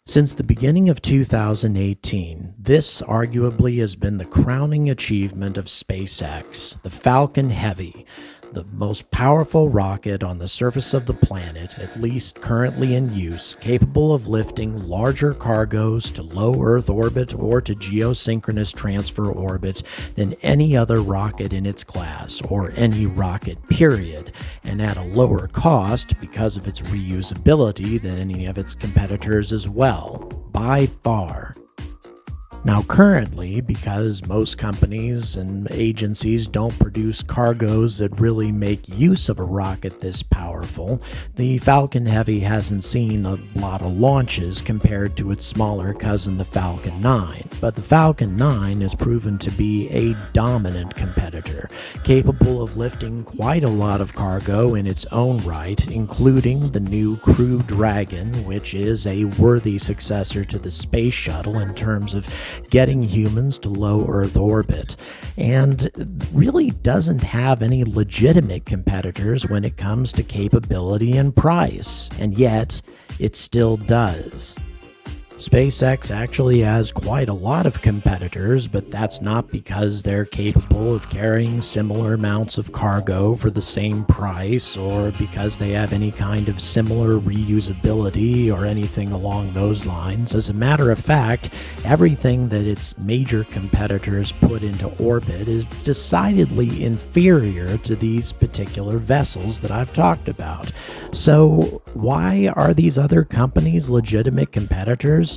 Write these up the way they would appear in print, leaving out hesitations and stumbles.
Since the beginning of 2018, this arguably has been the crowning achievement of SpaceX, the Falcon Heavy, the most powerful rocket on the surface of the planet, at least currently in use, capable of lifting larger cargoes to low Earth orbit or to geosynchronous transfer orbit than any other rocket in its class, or any rocket period, and at a lower cost because of its reusability than any of its competitors as well, by far. Now currently, because most companies and agencies don't produce cargoes that really make use of a rocket this powerful, the Falcon Heavy hasn't seen a lot of launches compared to its smaller cousin, the Falcon 9. But the Falcon 9 has proven to be a dominant competitor, capable of lifting quite a lot of cargo in its own right, including the new Crew Dragon, which is a worthy successor to the Space Shuttle in terms of getting humans to low Earth orbit, and really doesn't have any legitimate competitors when it comes to capability and price, and yet it still does. SpaceX actually has quite a lot of competitors, but that's not because they're capable of carrying similar amounts of cargo for the same price, or because they have any kind of similar reusability or anything along those lines. As a matter of fact, everything that its major competitors put into orbit is decidedly inferior to these particular vessels that I've talked about. So why are these other companies legitimate competitors?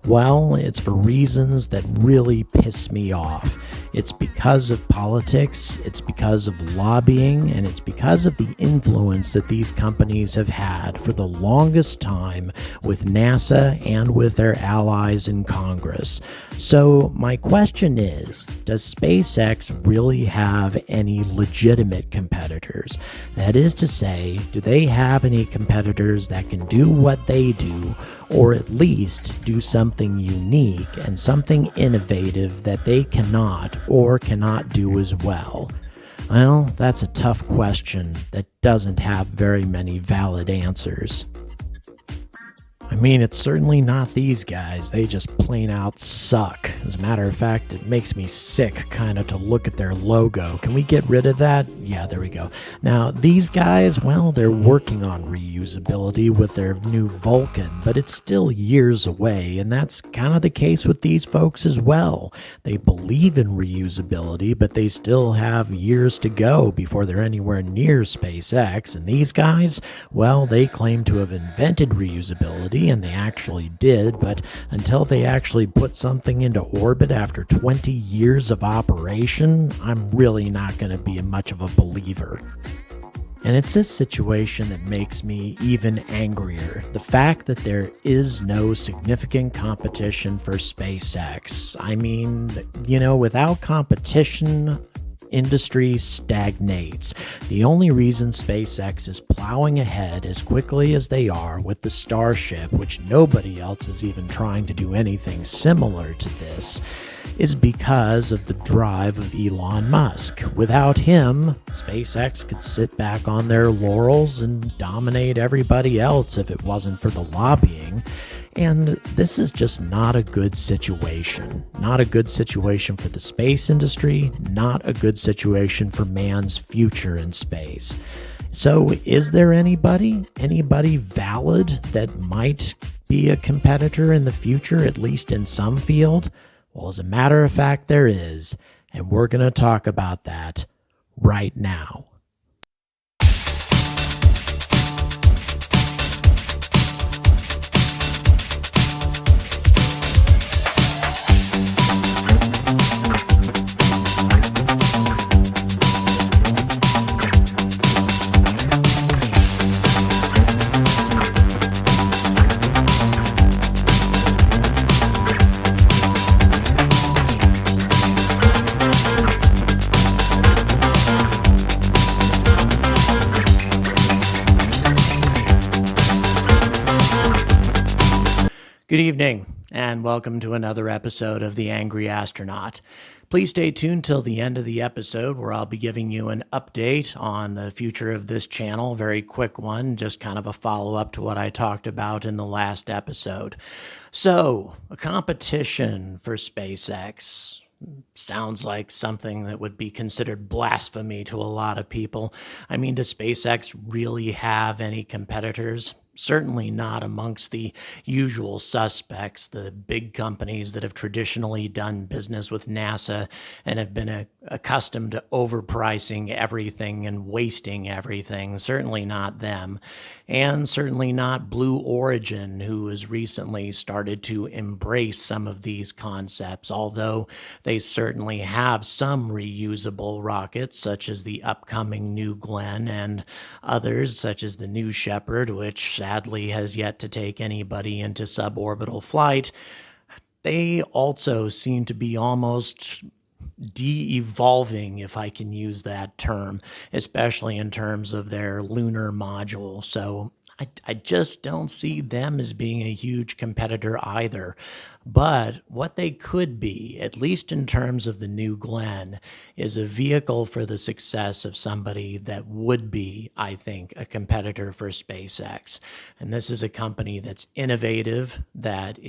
Well, it's for reasons that really piss me off. It's because of politics, it's because of lobbying, and it's because of the influence that these companies have had for the longest time with NASA and with their allies in Congress. So my question is, does SpaceX really have any legitimate competitors? That is to say, do they have any competitors that can do what they do, or at least do something unique and something innovative that they cannot or cannot do as well? Well, that's a tough question that doesn't have very many valid answers. I mean, it's certainly not these guys. They just plain out suck. As a matter of fact, it makes me sick kind of to look at their logo. Can we get rid of that? Yeah, there we go. Now, these guys, well, they're working on reusability with their new Vulcan, but it's still years away, and that's kind of the case with these folks as well. They believe in reusability, but they still have years to go before they're anywhere near SpaceX, and these guys, well, they claim to have invented reusability, and they actually did, but until they actually put something into orbit after 20 years of operation, I'm really not going to be much of a believer. And it's this situation that makes me even angrier. The fact that there is no significant competition for SpaceX. I mean, without competition, industry stagnates. The only reason SpaceX is plowing ahead as quickly as they are with the Starship, which nobody else is even trying to do anything similar to this, is because of the drive of Elon Musk. Without him, SpaceX could sit back on their laurels and dominate everybody else if it wasn't for the lobbying. And this is just not a good situation. Not a good situation for the space industry, not a good situation for man's future in space. So is there anybody valid that might be a competitor in the future, at least in some field? Well, as a matter of fact, there is, and we're going to talk about that right now. Good evening, and welcome to another episode of the Angry Astronaut. Please stay tuned till the end of the episode where I'll be giving you an update on the future of this channel. Very quick one, just kind of a follow-up to what I talked about in the last episode. So, a competition for SpaceX sounds like something that would be considered blasphemy to a lot of people. I mean, does SpaceX really have any competitors? Certainly not amongst the usual suspects, the big companies that have traditionally done business with NASA and have been accustomed to overpricing everything and wasting everything. Certainly not them. And certainly not Blue Origin, who has recently started to embrace some of these concepts, although they certainly have some reusable rockets, such as the upcoming New Glenn, and others, such as the New Shepard, which sadly has yet to take anybody into suborbital flight. They also seem to be almost de-evolving, if I can use that term, especially in terms of their lunar module. So I just don't see them as being a huge competitor either. But what they could be, at least in terms of the New Glenn, is a vehicle for the success of somebody that would be, I think, a competitor for SpaceX. And this is a company that's innovative, that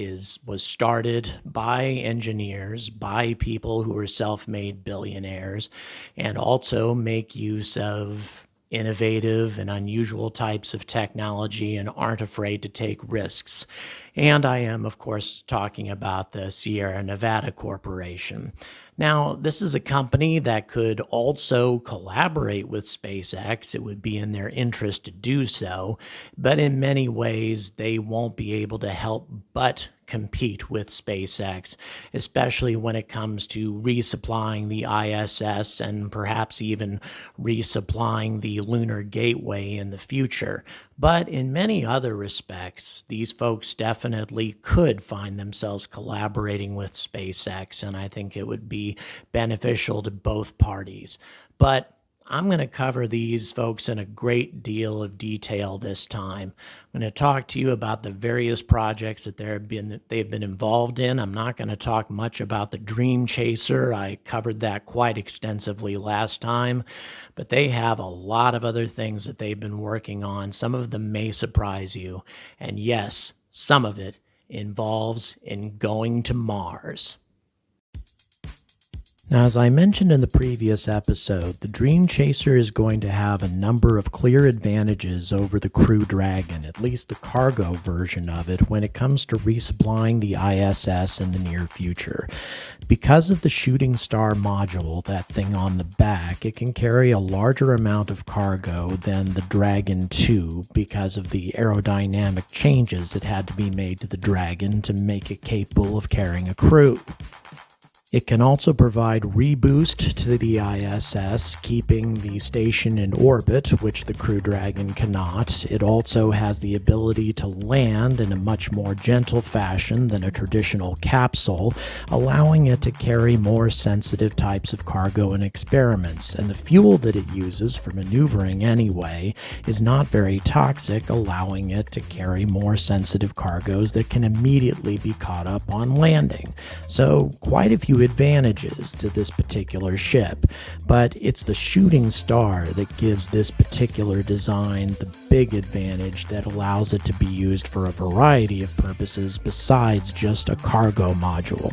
was started by engineers, by people who are self-made billionaires, and also make use of innovative and unusual types of technology and aren't afraid to take risks. And I am, of course, talking about the Sierra Nevada Corporation. Now, this is a company that could also collaborate with SpaceX. It would be in their interest to do so, but in many ways, they won't be able to help but compete with SpaceX, especially when it comes to resupplying the ISS and perhaps even resupplying the Lunar Gateway in the future. But in many other respects, these folks definitely could find themselves collaborating with SpaceX, and I think it would be beneficial to both parties. But I'm going to cover these folks in a great deal of detail this time. I'm going to talk to you about the various projects that they've been involved in. I'm not going to talk much about the Dream Chaser. I covered that quite extensively last time, but they have a lot of other things that they've been working on. Some of them may surprise you, and yes, some of it involves in going to Mars. Now, as I mentioned in the previous episode, the Dream Chaser is going to have a number of clear advantages over the Crew Dragon, at least the cargo version of it, when it comes to resupplying the ISS in the near future. Because of the Shooting Star module, that thing on the back, it can carry a larger amount of cargo than the Dragon 2 because of the aerodynamic changes that had to be made to the Dragon to make it capable of carrying a crew. It can also provide reboost to the ISS, keeping the station in orbit, which the Crew Dragon cannot. It also has the ability to land in a much more gentle fashion than a traditional capsule, allowing it to carry more sensitive types of cargo and experiments. And the fuel that it uses for maneuvering anyway is not very toxic, allowing it to carry more sensitive cargoes that can immediately be caught up on landing. So quite a few advantages to this particular ship, but it's the Shooting Star that gives this particular design the big advantage that allows it to be used for a variety of purposes besides just a cargo module.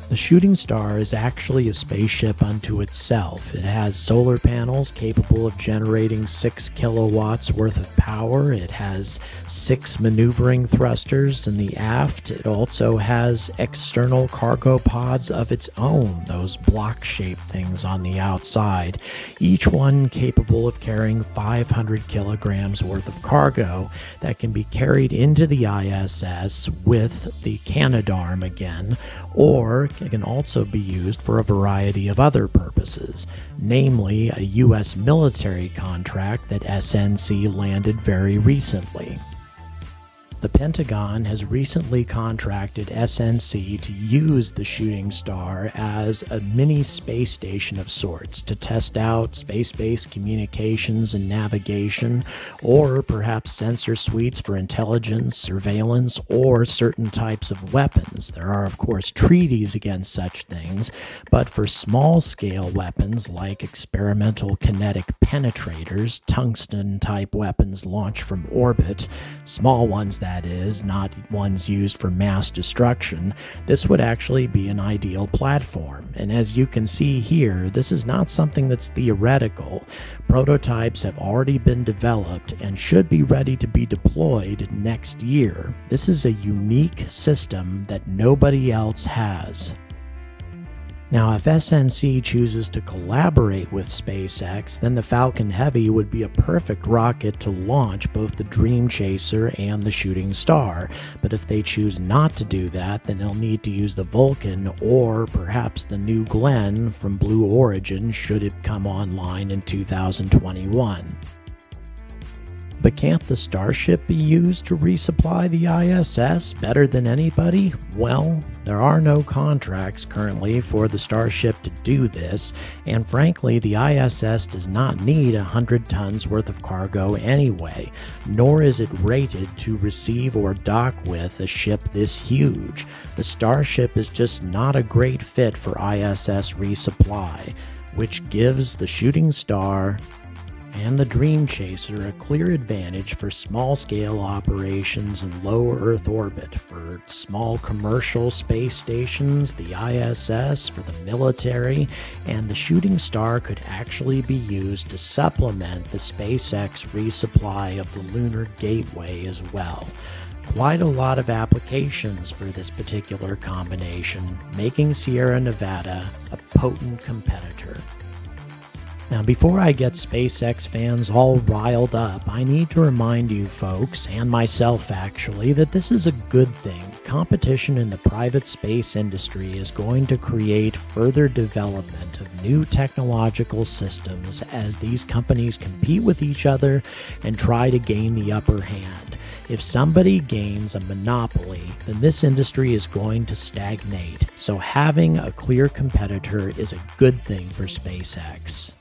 The Shooting Star is actually a spaceship unto itself. It has solar panels capable of generating 6 kilowatts worth of power. It has 6 maneuvering thrusters in the aft. It also has external cargo pods of its own, those block-shaped things on the outside, each one capable of carrying 500 kilograms worth of cargo that can be carried into the ISS with the Canadarm again, or it can also be used for a variety of other purposes, namely a U.S. military contract that SNC landed very recently. The Pentagon has recently contracted SNC to use the shooting star as a mini space station of sorts to test out space-based communications and navigation, or perhaps sensor suites for intelligence, surveillance, or certain types of weapons. There are, of course, treaties against such things, but for small-scale weapons like experimental kinetic penetrators, tungsten-type weapons launched from orbit, small ones that is, not ones used for mass destruction, this would actually be an ideal platform. And as you can see here, this is not something that's theoretical. Prototypes have already been developed and should be ready to be deployed next year. This is a unique system that nobody else has. Now, if SNC chooses to collaborate with SpaceX, then the Falcon Heavy would be a perfect rocket to launch both the Dream Chaser and the Shooting Star. But if they choose not to do that, then they'll need to use the Vulcan or perhaps the New Glenn from Blue Origin should it come online in 2021. But can't the Starship be used to resupply the ISS better than anybody? Well, there are no contracts currently for the Starship to do this, and frankly, the ISS does not need 100 tons worth of cargo anyway, nor is it rated to receive or dock with a ship this huge. The Starship is just not a great fit for ISS resupply, which gives the Shooting Star and the Dream Chaser a clear advantage for small-scale operations in low Earth orbit, for small commercial space stations, the ISS, for the military, and the Shooting Star could actually be used to supplement the SpaceX resupply of the Lunar Gateway as well. Quite a lot of applications for this particular combination, making Sierra Nevada a potent competitor. Now, before I get SpaceX fans all riled up, I need to remind you folks, and myself actually, that this is a good thing. Competition in the private space industry is going to create further development of new technological systems as these companies compete with each other and try to gain the upper hand. If somebody gains a monopoly, then this industry is going to stagnate, so having a clear competitor is a good thing for SpaceX.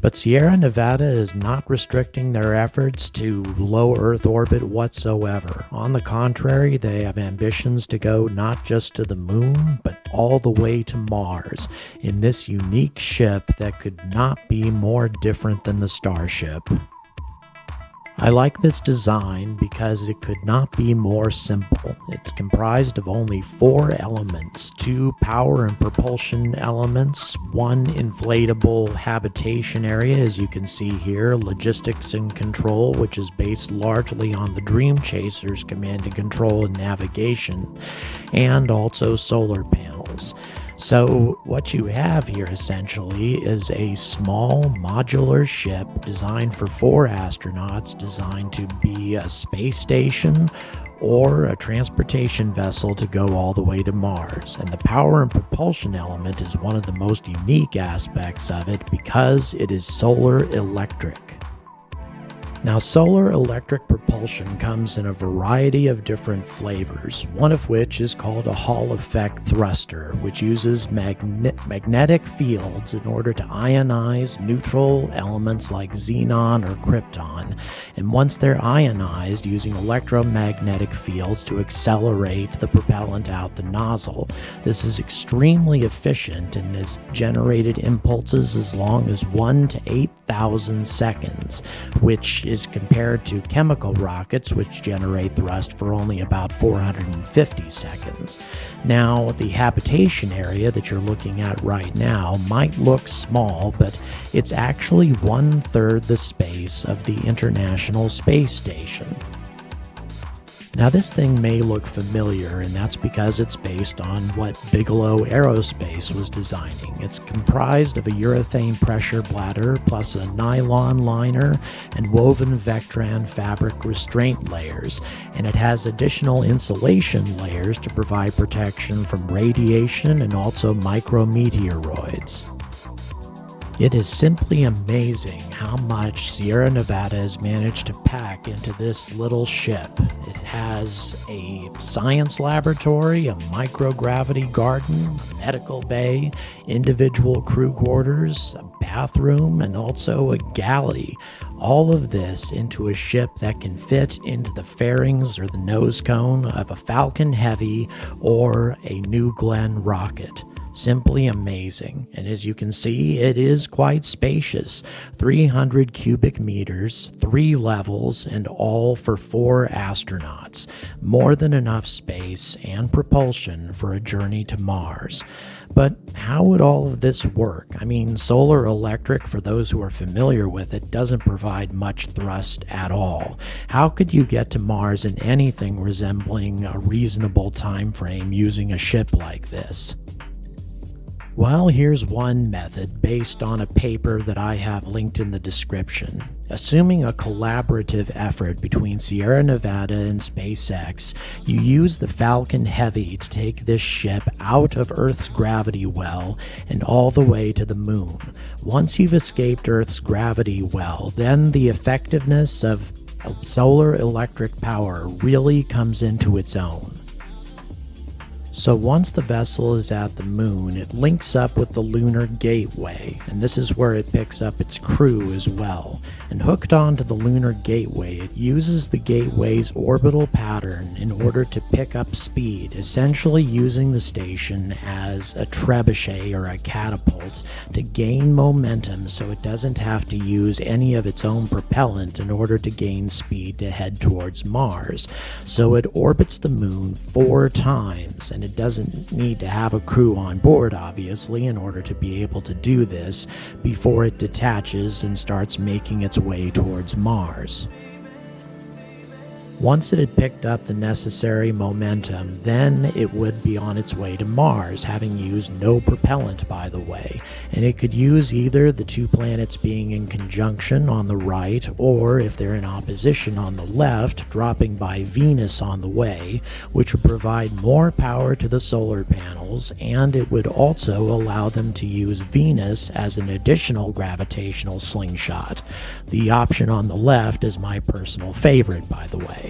But Sierra Nevada is not restricting their efforts to low Earth orbit whatsoever. On the contrary, they have ambitions to go not just to the moon, but all the way to Mars in this unique ship that could not be more different than the Starship. I like this design because it could not be more simple. It's comprised of only 4 elements, 2 power and propulsion elements, 1 inflatable habitation area, as you can see here, logistics and control, which is based largely on the Dream Chaser's command and control and navigation, and also solar panels. So what you have here essentially is a small modular ship designed for 4 astronauts, designed to be a space station or a transportation vessel to go all the way to Mars. And the power and propulsion element is one of the most unique aspects of it because it is solar electric. Now, solar electric propulsion comes in a variety of different flavors, one of which is called a Hall effect thruster, which uses magnetic fields in order to ionize neutral elements like xenon or krypton, and once they're ionized, using electromagnetic fields to accelerate the propellant out the nozzle. This is extremely efficient and has generated impulses as long as 1 to 8,000 seconds, which is compared to chemical rockets, which generate thrust for only about 450 seconds. Now, the habitation area that you're looking at right now might look small, but it's actually 1/3 the space of the International Space Station. Now, this thing may look familiar, and that's because it's based on what Bigelow Aerospace was designing. It's comprised of a urethane pressure bladder plus a nylon liner and woven Vectran fabric restraint layers, and it has additional insulation layers to provide protection from radiation and also micrometeoroids. It is simply amazing how much Sierra Nevada has managed to pack into this little ship. It has a science laboratory, a microgravity garden, a medical bay, individual crew quarters, a bathroom, and also a galley. All of this into a ship that can fit into the fairings or the nose cone of a Falcon Heavy or a New Glenn rocket. Simply amazing, and as you can see, it is quite spacious. 300 cubic meters, 3 levels, and all for 4 astronauts. More than enough space and propulsion for a journey to Mars. But how would all of this work? I mean, Solar Electric, for those who are familiar with it, doesn't provide much thrust at all. How could you get to Mars in anything resembling a reasonable time frame using a ship like this? Well, here's one method based on a paper that I have linked in the description. Assuming a collaborative effort between Sierra Nevada and SpaceX, you use the Falcon Heavy to take this ship out of Earth's gravity well and all the way to the moon. Once you've escaped Earth's gravity well, then the effectiveness of solar electric power really comes into its own. So once the vessel is at the moon, it links up with the lunar gateway, and this is where it picks up its crew as well. And hooked onto the lunar gateway, it uses the gateway's orbital pattern in order to pick up speed, essentially using the station as a trebuchet or a catapult to gain momentum so it doesn't have to use any of its own propellant in order to gain speed to head towards Mars. So it orbits the moon 4 times, and it doesn't need to have a crew on board, obviously, in order to be able to do this before it detaches and starts making its way towards Mars. Once it had picked up the necessary momentum, then it would be on its way to Mars, having used no propellant, by the way, and it could use either the 2 planets being in conjunction on the right, or if they're in opposition on the left, dropping by Venus on the way, which would provide more power to the solar panels, and it would also allow them to use Venus as an additional gravitational slingshot. The option on the left is my personal favorite, by the way.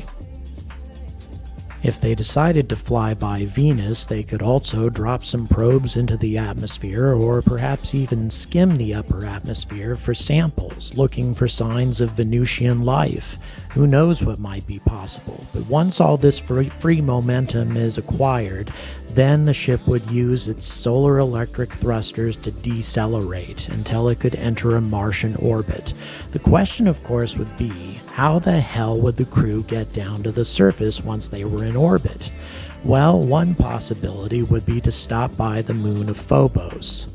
If they decided to fly by Venus, they could also drop some probes into the atmosphere, or perhaps even skim the upper atmosphere for samples, looking for signs of Venusian life. Who knows what might be possible, but once all this free momentum is acquired, then the ship would use its solar electric thrusters to decelerate until it could enter a Martian orbit. The question, of course, would be, how the hell would the crew get down to the surface once they were in orbit? Well, one possibility would be to stop by the moon of Phobos.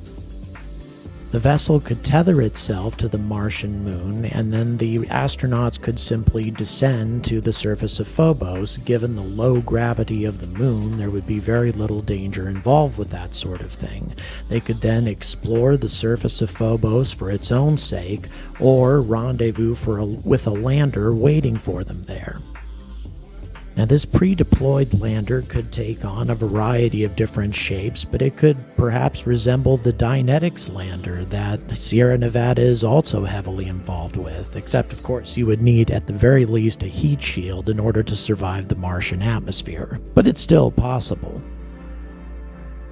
The vessel could tether itself to the Martian moon, and then the astronauts could simply descend to the surface of Phobos. Given the low gravity of the moon, there would be very little danger involved with that sort of thing. They could then explore the surface of Phobos for its own sake, or rendezvous with a lander waiting for them there. Now, this pre-deployed lander could take on a variety of different shapes, but it could perhaps resemble the Dynetics lander that Sierra Nevada is also heavily involved with, except, of course, you would need at the very least a heat shield in order to survive the Martian atmosphere, but it's still possible.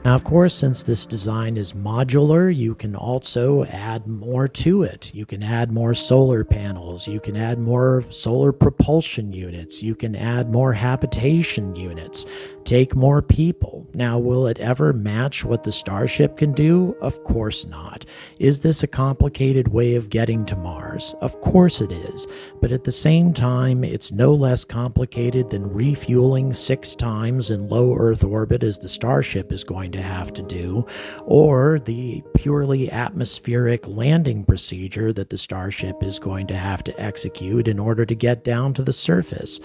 Now, of course, since this design is modular, you can also add more to it. You can add more solar panels, you can add more solar propulsion units, you can add more habitation units, take more people. Now, will it ever match what the Starship can do? Of course not. Is this a complicated way of getting to Mars? Of course it is, but at the same time, it's no less complicated than refueling 6 times in low Earth orbit as the Starship is going to have to do, or the purely atmospheric landing procedure that the Starship is going to have to execute in order to get down to the surface.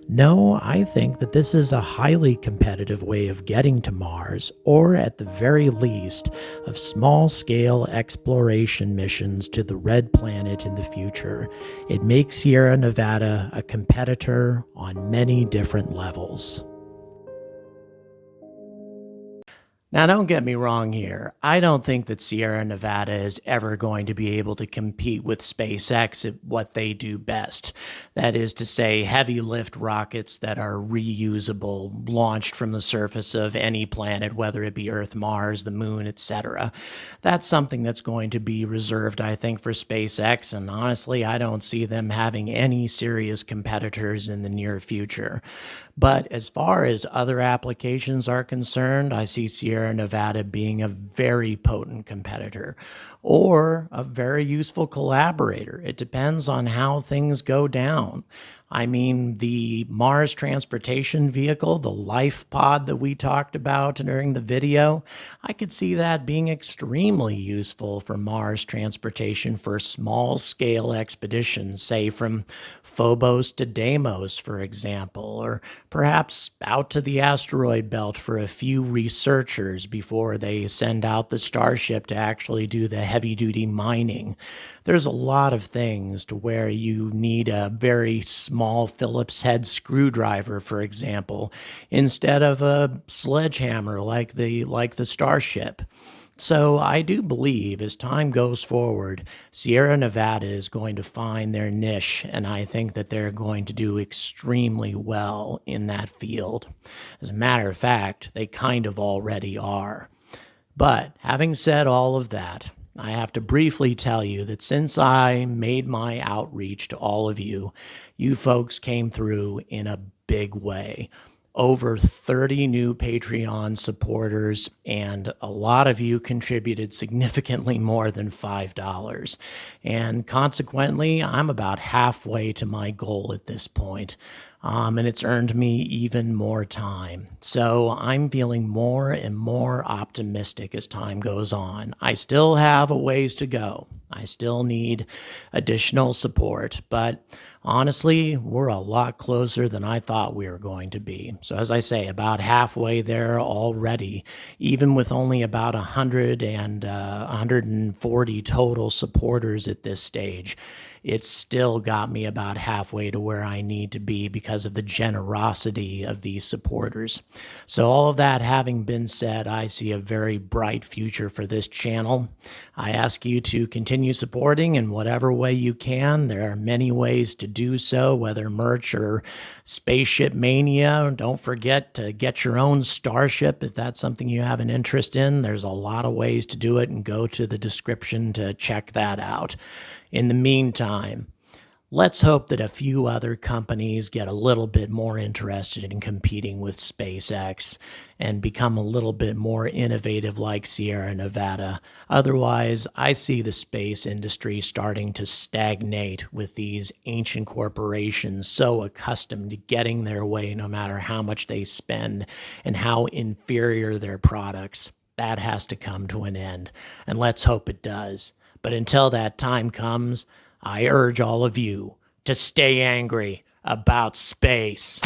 No, I think that this is a highly competitive way of getting to Mars, or at the very least, of small-scale exploration missions to the Red Planet in the future. It makes Sierra Nevada a competitor on many different levels. Now, don't get me wrong here. I don't think that Sierra Nevada is ever going to be able to compete with SpaceX at what they do best. That is to say, heavy lift rockets that are reusable, launched from the surface of any planet, whether it be Earth, Mars, the moon, etc. That's something that's going to be reserved, I think, for SpaceX, and honestly, I don't see them having any serious competitors in the near future. But as far as other applications are concerned, I see Sierra Nevada being a very potent competitor or a very useful collaborator. It depends on how things go down. I mean, the Mars transportation vehicle, the life pod that we talked about during the video, I could see that being extremely useful for Mars transportation for small scale expeditions, say from Phobos to Deimos, for example, or perhaps out to the asteroid belt for a few researchers before they send out the Starship to actually do the heavy duty mining. There's a lot of things to where you need a very small Phillips head screwdriver, for example, instead of a sledgehammer like the Starship. So I do believe as time goes forward, Sierra Nevada is going to find their niche, and I think that they're going to do extremely well in that field. As a matter of fact, they kind of already are. But having said all of that, I have to briefly tell you that since I made my outreach to all of you, you folks came through in a big way. Over 30 new Patreon supporters, and a lot of you contributed significantly more than $5. And consequently, I'm about halfway to my goal at this point. And it's earned me even more time. So I'm feeling more and more optimistic as time goes on. I still have a ways to go. I still need additional support, but honestly, we're a lot closer than I thought we were going to be. So as I say, about halfway there already, even with only about 100 and 140 total supporters at this stage. It's still got me about halfway to where I need to be because of the generosity of these supporters. So all of that having been said, I see a very bright future for this channel. I ask you to continue supporting in whatever way you can. There are many ways to do so, whether merch or spaceship mania. Don't forget to get your own Starship if that's something you have an interest in. There's a lot of ways to do it, and go to the description to check that out. In the meantime, let's hope that a few other companies get a little bit more interested in competing with SpaceX and become a little bit more innovative like Sierra Nevada. Otherwise, I see the space industry starting to stagnate with these ancient corporations so accustomed to getting their way no matter how much they spend and how inferior their products. That has to come to an end, and let's hope it does. But until that time comes, I urge all of you to stay angry about space.